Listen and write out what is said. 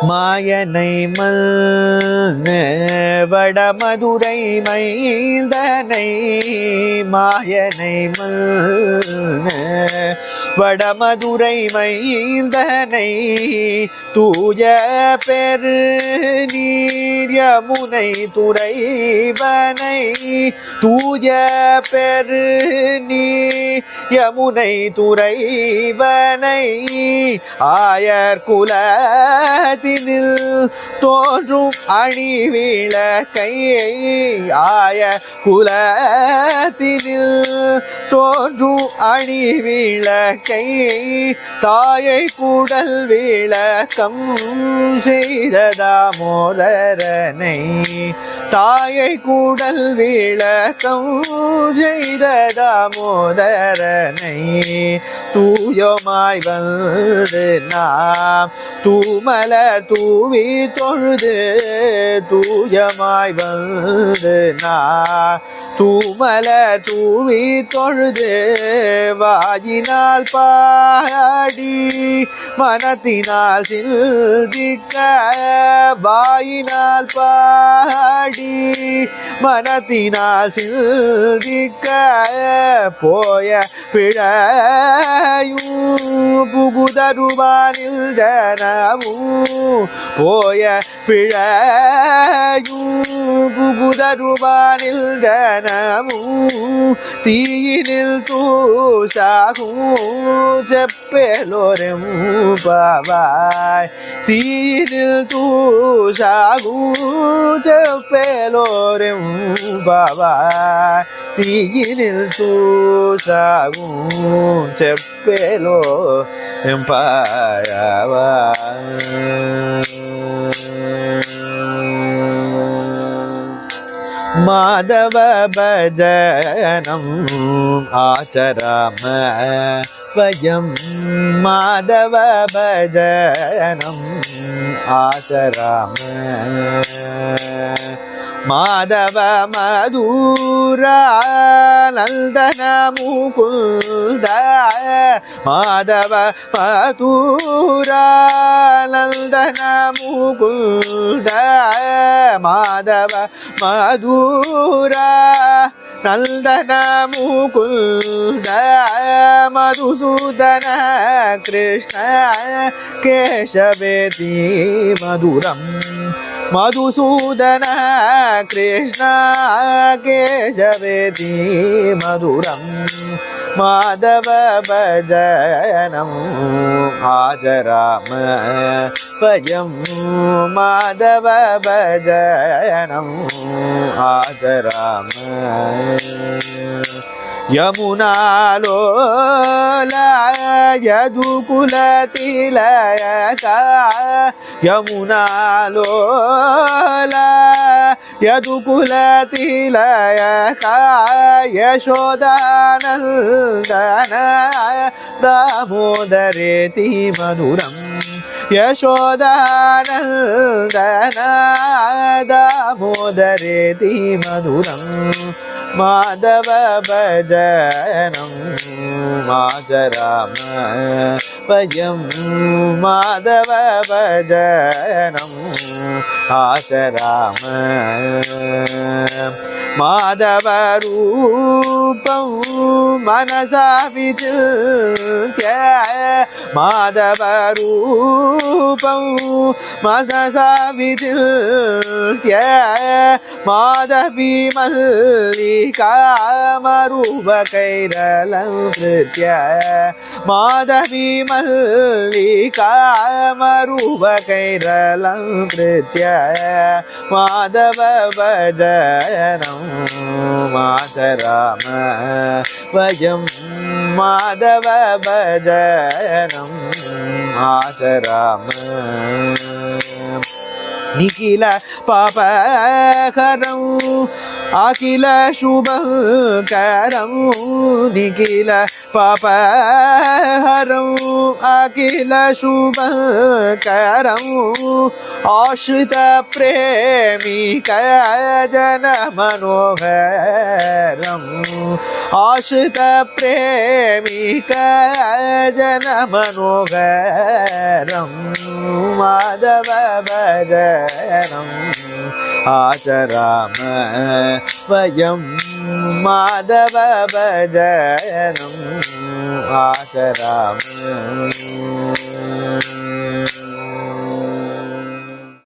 மாயனை மல்ன வடமதுரை மைந்தனை மாயனை மல்ன வடமதுரை மைந்தனை தூய பெரு நீர் யமுனை துறைவனை தூய பெரு நீர் யமுனை துறைவனை ஆயர் குலத்தினில் தோன்றும் அணி விளக்கை ஆயர் குலத்தினில் தோன்றும் அணி விளக்கை தாயை கூடல் விளக்கம் செய்த தாமோதரனை தாயை கூடல் விளக்கம் செய்த தாமோதரனை தூயமாய் வந்து நாம் தூமல தூவி தொழுது தூயமாய் வந்து நாம் தூமல தூவி தொழுது வாயினால் பாடி மனத்தினால் சிந்திக்க வாயினால் பாடி மனத்தினால் சிந்திக்க போய பிழையும் புகுதருவானில் ஜனமும் போய பிழையும் புகுதருவானில் ஜனமும் தீயினில் தூசாகும் செப்பேலோரும் பாவாய் தீயினில் தூசாகும் செப்பேலோரும் பாவாய் தீயினில் தூசாகும் செப்பேலோ மாதவ பஜனம் ஆச்சராம வயம் மாதவ பஜனம் ஆச்சராம மாதவ மதுரா நந்தன முகுந்த மாதவ மதுரா நந்தன முகுந்த மாதவ மதுரா நந்தன முகுந்த மதுசூதன கிருஷ்ண கேசவேதி மதுரம் மதுசூதன கிருஷ்ண கேசவேதி மதுரம் மாதவ பஜனம் ஆஜராம வயம் மாதவ பஜனம் ஆஜராம யமுனாலோல யதுகுலதிலயக யமுனாலோல யதுகுலதிலயக யசோதானந்தன தாமோதரேதி மதுரம் யசோதானந்தன தாமோதரேதி மதுரம் மாதவ பஜனம் ஆஜராம வயம் மாதவ பஜனம் ஆச்சராம மாதவ ரூபம் மனசா விசித்ய மாதவ ரூபம் மனசா விசித்ய மாதவி மல்லிகா மரூப கைரலம் கிருத்ய மாதவி மல்லிகா மரூப கைரலம் கிருத்ய மாதவ பஜனம் ஆச்சராம வயம் மாதவ பஜனம் ஆச்சராம நிகில பாபகரம் अखिल शुभकरं निखिल पापहरं अखिल शुभकरं आश्रित प्रेमिक जन मनोहरं आश्रित प्रेमिक जन मनोहरं माधव भजनम् आचराम वयं माधव भजनम् आचराम।